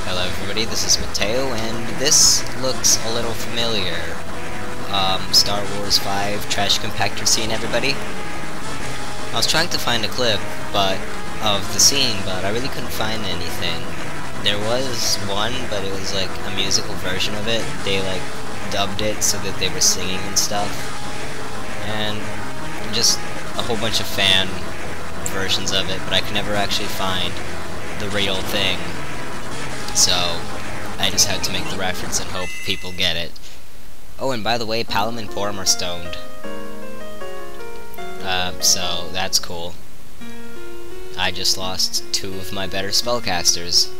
Hello everybody, this is Mateo, and this looks a little familiar. Star Wars 5 trash compactor scene, everybody. I was trying to find a clip of the scene, but I really couldn't find anything. There was one, but it was like a musical version of it. They like dubbed it so that they were singing and stuff. And just a whole bunch of fan versions of it, but I could never actually find the real thing. So I just had to make the reference and hope people get it. Oh, and by the way, Palom and Porom are stoned. So that's cool. I just lost two of my better spellcasters.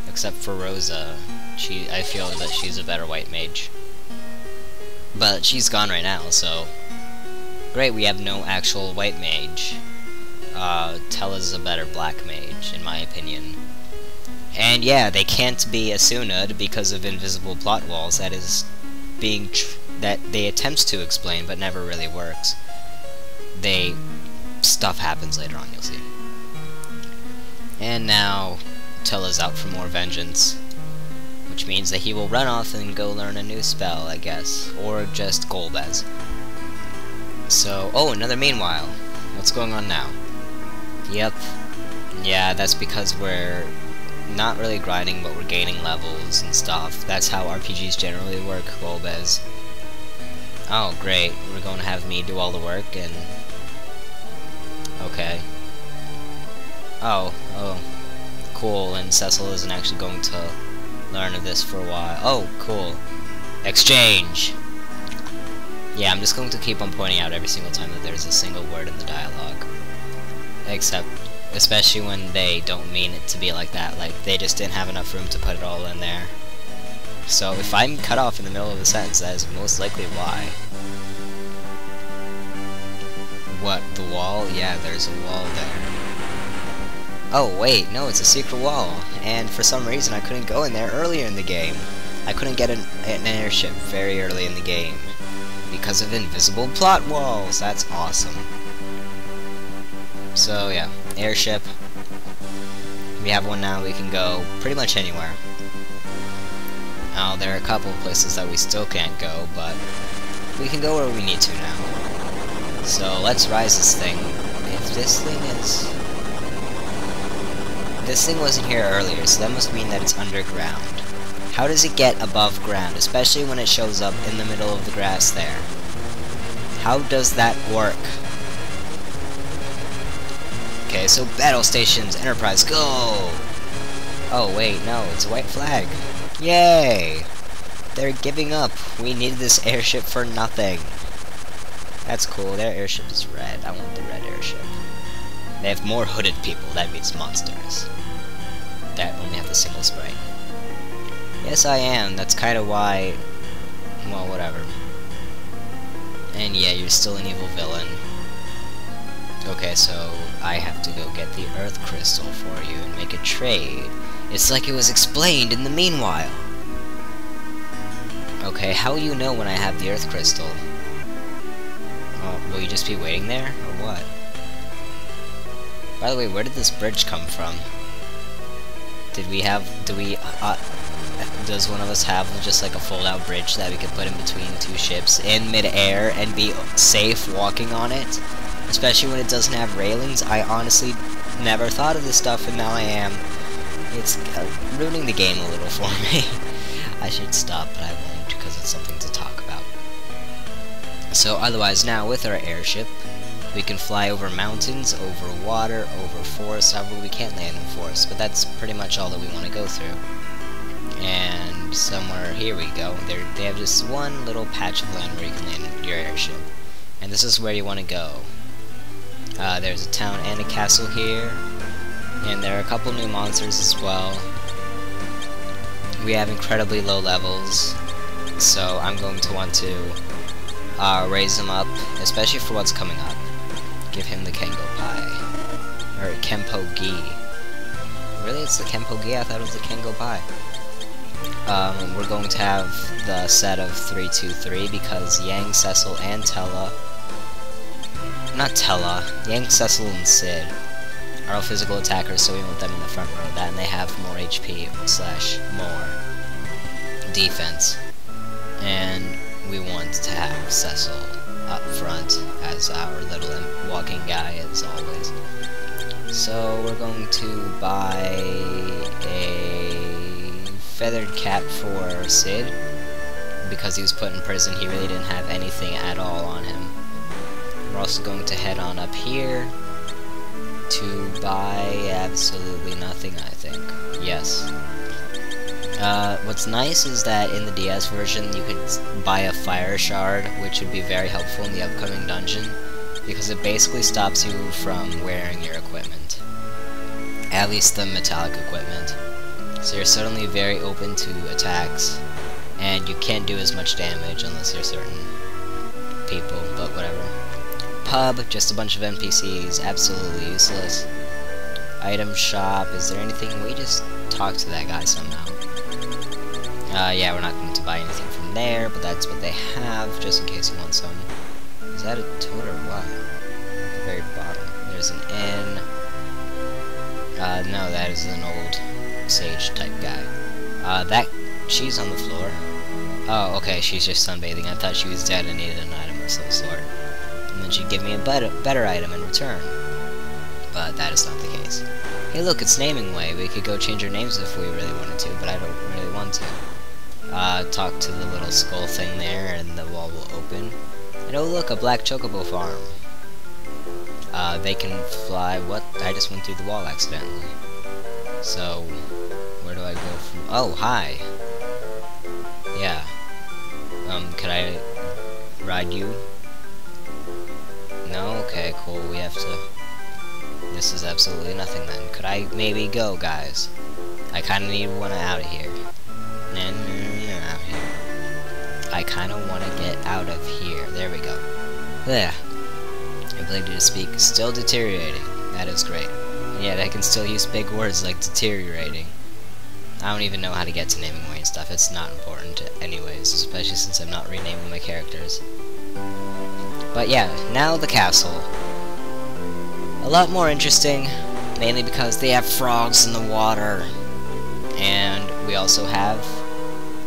Except for Rosa. I feel that she's a better white mage. But she's gone right now, so... Great, we have no actual white mage. Tella's a better black mage, in my opinion. And yeah, they can't be Asuna'd because of invisible plot walls. That is that they attempt to explain, but never really works. Stuff happens later on, you'll see. And now, Tella's out for more vengeance. Which means that he will run off and go learn a new spell, I guess. Or just Golbez. So, oh, another meanwhile. What's going on now? Yep. Yeah, that's because we're not really grinding, but we're gaining levels and stuff. That's how RPGs generally work, Golbez. Oh, great. We're going to have me do all the work, and... Okay. Oh, cool, and Cecil isn't actually going to learn of this for a while. Oh, cool. Exchange! Yeah, I'm just going to keep on pointing out every single time that there's a single word in the dialogue. Especially when they don't mean it to be like that, like they just didn't have enough room to put it all in there. So if I'm cut off in the middle of a sentence, that is most likely why. What, the wall? Yeah, there's a wall there. Oh wait, no, it's a secret wall, and for some reason I couldn't go in there earlier in the game. I couldn't get an airship very early in the game, because of invisible plot walls. That's awesome. So yeah, airship. We have one now, we can go pretty much anywhere. Now, there are a couple of places that we still can't go, but we can go where we need to now. So let's rise this thing. If this thing is... This thing wasn't here earlier, so that must mean that it's underground. How does it get above ground, especially when it shows up in the middle of the grass there? How does that work? Okay, so battle stations, Enterprise, go! Oh wait, no, it's a white flag. Yay! They're giving up. We needed this airship for nothing. That's cool, their airship is red. I want the red airship. They have more hooded people, that means monsters. That only have the single sprite. Yes, I am. That's kind of why... Well, whatever. And yeah, you're still an evil villain. Okay, so I have to go get the Earth Crystal for you and make a trade. It's like it was explained in the meanwhile. Okay, how will you know when I have the Earth Crystal? Will you just be waiting there, or what? By the way, where did this bridge come from? Does one of us have just like a fold-out bridge that we could put in between two ships in mid-air and be safe walking on it? Especially when it doesn't have railings. I honestly never thought of this stuff, and now I am. It's ruining the game a little for me. I should stop, but I won't, because it's something to talk about. So otherwise, now with our airship, we can fly over mountains, over water, over forests. However, we can't land in forests, but that's pretty much all that we want to go through. And somewhere, here we go. They have just one little patch of land where you can land your airship. And this is where you want to go. There's a town and a castle here. And there are a couple new monsters as well. We have incredibly low levels, so I'm going to want to raise them up, especially for what's coming up. Give him the Kengo Pie. Or Kenpo Gi. Really? It's the Kenpo Gi? I thought it was the Kengo Pie. We're going to have the set of 3-2-3 because Yang, Cecil, and Tella... Not Tella. Yang, Cecil, and Sid are all physical attackers, so we want them in the front row of that, and they have more HP / more defense. And we want to have Cecil up front as our little walking guy, as always. So we're going to buy a feathered cap for Sid, because he was put in prison. He really didn't have anything at all on him. We're also going to head on up here to buy absolutely nothing, I think. Yes. What's nice is that in the DS version you could buy a fire shard, which would be very helpful in the upcoming dungeon, because it basically stops you from wearing your equipment. At least the metallic equipment. So you're suddenly very open to attacks, and you can't do as much damage unless you're certain people, but whatever. Pub, just a bunch of NPCs, absolutely useless. Item shop, is there anything? We just talk to that guy somehow. Yeah, we're not going to buy anything from there, but that's what they have, just in case you want some. Is that a toad or what? At the very bottom. There's an inn. No, that is an old sage type guy. She's on the floor. Oh, okay, she's just sunbathing. I thought she was dead and needed an item of some sort. And then she'd give me a better item in return. But that is not the case. Hey look, it's Naming Way. We could go change our names if we really wanted to, but I don't really want to. Talk to the little skull thing there, and the wall will open. And oh look, a black chocobo farm. They can fly. What? I just went through the wall accidentally. So, where do I go from? Oh, hi. Yeah. Could I ride you? No? Okay, cool. We have to... This is absolutely nothing then. Could I maybe go, guys? I kinda need one out of here. Out here. I kinda wanna get out of here. There we go. There. Ability to speak still deteriorating. That is great. And yet I can still use big words like deteriorating. I don't even know how to get to Naming Way and stuff. It's not important anyways, especially since I'm not renaming my characters. But yeah, now the castle. A lot more interesting, mainly because they have frogs in the water. And we also have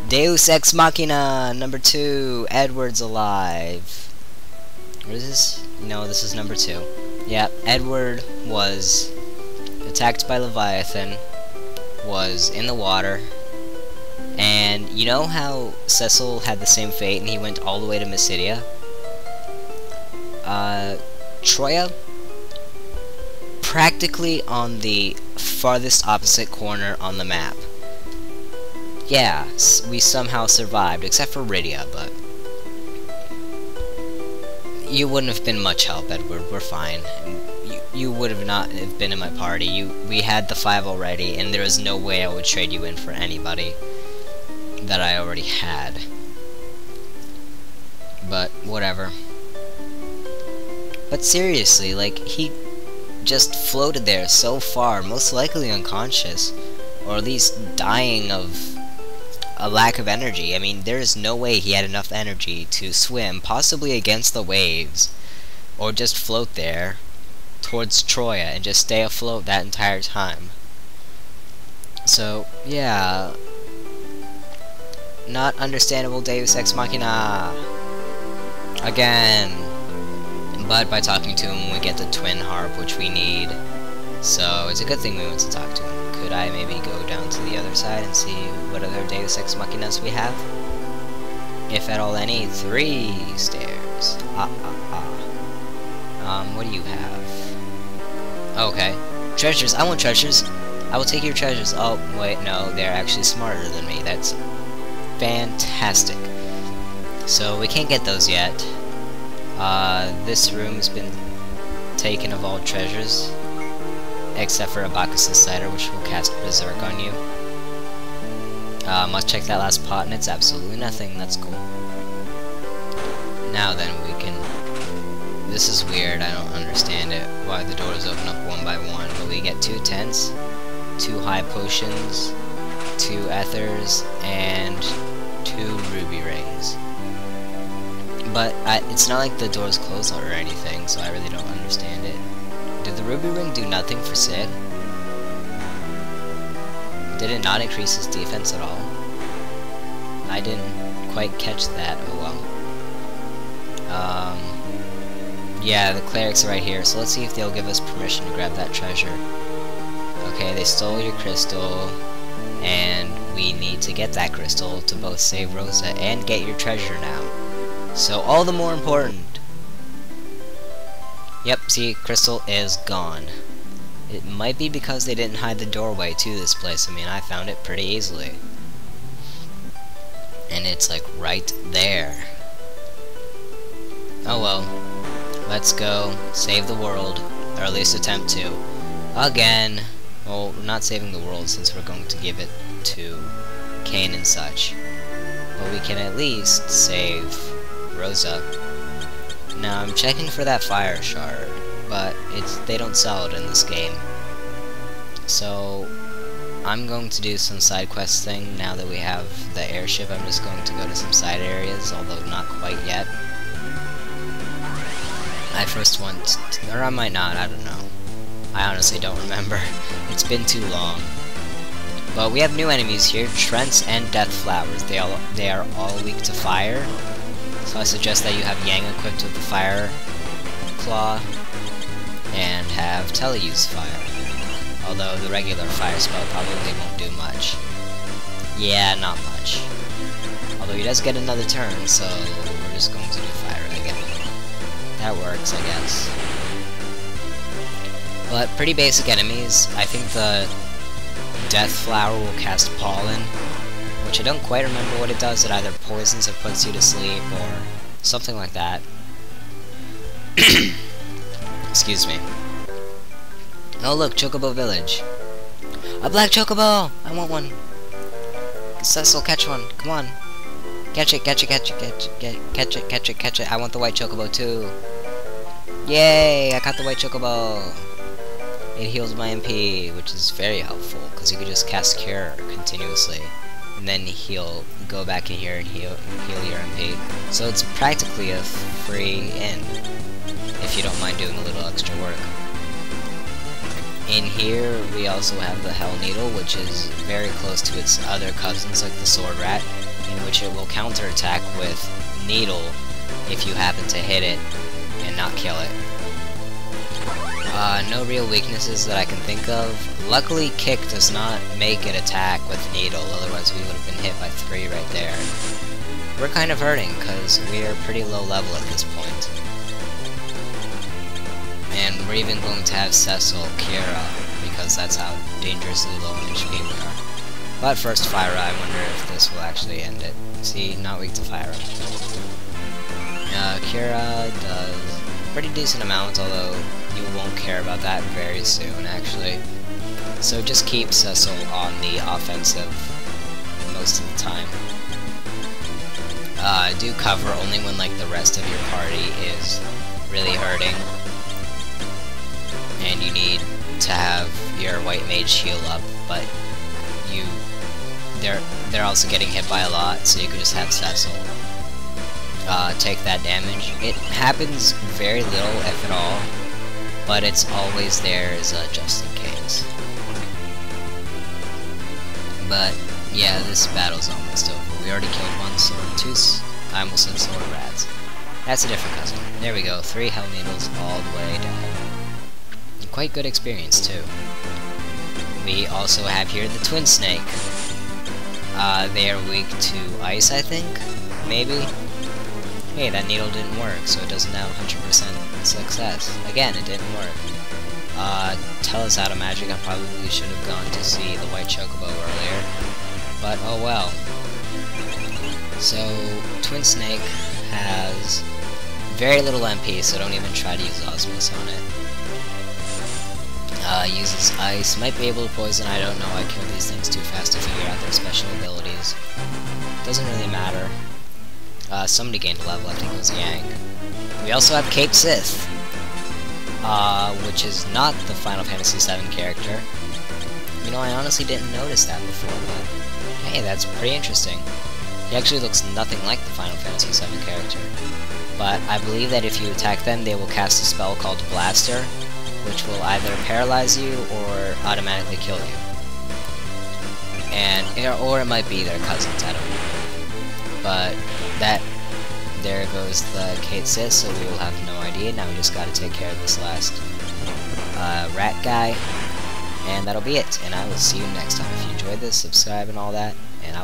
Deus Ex Machina number 2, Edward's alive. What is this? No, this is number 2. Yeah, Edward was attacked by Leviathan, was in the water, and you know how Cecil had the same fate and he went all the way to Mysidia? Troya, practically on the farthest opposite corner on the map. Yeah, we somehow survived, except for Rydia, but you wouldn't have been much help, Edward. We're fine. You would have not have been in my party. We had the 5 already, and there is no way I would trade you in for anybody that I already had. But whatever. But seriously, like, he just floated there so far, most likely unconscious, or at least dying of a lack of energy. I mean, there is no way he had enough energy to swim, possibly against the waves, or just float there towards Troya and just stay afloat that entire time. So, yeah. Not understandable Deus Ex Machina. Again. But by talking to him, we get the twin harp, which we need. So, it's a good thing we went to talk to him. Could I maybe go down to the other side and see what other Deus Ex Machinas we have? If at all any. 3 stairs. What do you have? Okay. Treasures. I want treasures. I will take your treasures. Oh, wait, no. They're actually smarter than me. That's fantastic. So, we can't get those yet. This room has been taken of all treasures. Except for Abacus' cider, which will cast Berserk on you. Must check that last pot, and it's absolutely nothing. That's cool. Now then, we can... This is weird. I don't understand it. Why the doors open up one by one. But we get 2 tents, 2 high potions, 2 ethers, and 2 ruby rings. But it's not like the doors close or anything, so I really don't understand it. Did the Ruby Ring do nothing for Sid? Did it not increase his defense at all? I didn't quite catch that. Oh well. Yeah, the clerics are right here, so let's see if they'll give us permission to grab that treasure. Okay, they stole your crystal, and we need to get that crystal to both save Rosa and get your treasure now. So all the more important. Yep, see, crystal is gone. It might be because they didn't hide the doorway to this place. I mean, I found it pretty easily. And it's like right there. Oh well. Let's go save the world, or at least attempt to. Again. Well, we're not saving the world since we're going to give it to Cain and such. But we can at least save Rosa. Now I'm checking for that fire shard, but they don't sell it in this game. So I'm going to do some side quest thing now that we have the airship. I'm just going to go to some side areas, although not quite yet. I first want, or I might not, I don't know. I honestly don't remember. It's been too long. But we have new enemies here, Trents and Death Flowers. They are all weak to fire. So I suggest that you have Yang equipped with the Fire Claw and have Telly use fire. Although the regular fire spell probably won't do much. Yeah, not much. Although he does get another turn, so we're just going to do fire again. That works, I guess. But pretty basic enemies. I think the Death Flower will cast Pollen, which I don't quite remember what it does. It either poisons or puts you to sleep, or something like that. Excuse me. Oh look, Chocobo Village. A black Chocobo! I want one. Cecil, catch one. Come on. Catch it, catch it, catch it, catch it, catch it, catch it, catch it. I want the white Chocobo too. Yay! I caught the white Chocobo. It heals my MP, which is very helpful, because you can just cast Cure continuously, and then go back in here and heal your MP. So it's practically a free in, if you don't mind doing a little extra work. In here, we also have the Hell Needle, which is very close to its other cousins, like the Sword Rat, in which it will counterattack with Needle if you happen to hit it and not kill it. No real weaknesses that I can think of. Luckily, Kick does not make it attack with Needle, otherwise we would have been hit by 3 right there. We're kind of hurting, because we are pretty low level at this point. And we're even going to have Cecil Kira, because that's how dangerously low on HP we are. But first, Fyra, I wonder if this will actually end it. See, not weak to Fyra. Kira does a pretty decent amount, although you won't care about that very soon, actually. So just keep Cecil on the offensive most of the time. Do cover only when like the rest of your party is really hurting, and you need to have your white mage heal up, but they're also getting hit by a lot, so you could just have Cecil take that damage. It happens very little, if at all, but it's always there as a just in case. But yeah, this battle's almost over. We already killed one sword, I almost said Sword Rats. That's a different cousin. There we go, 3 Hell Needles all the way down. And quite good experience too. We also have here the Twin Snake. They are weak to ice, I think? Maybe? Hey, that needle didn't work, so it doesn't have 100% success. Again, it didn't work. Tell us out of magic, I probably should have gone to see the white Chocobo earlier. But oh well. So, Twin Snake has very little MP, so don't even try to use Osmos on it. Uses ice, might be able to poison, I don't know, I kill these things too fast to figure out their special abilities. Doesn't really matter. Somebody gained a level, I think it was Yang. We also have Cape Sith, which is not the Final Fantasy VII character. You know, I honestly didn't notice that before, but hey, that's pretty interesting. He actually looks nothing like the Final Fantasy VII character. But I believe that if you attack them, they will cast a spell called Blaster, which will either paralyze you or automatically kill you. And or it might be their cousins, I don't know. But there goes the Kate Sis, so we will have no idea. Now we just gotta take care of this last rat guy. And that'll be it. And I will see you next time. If you enjoyed this, subscribe and all that. And I will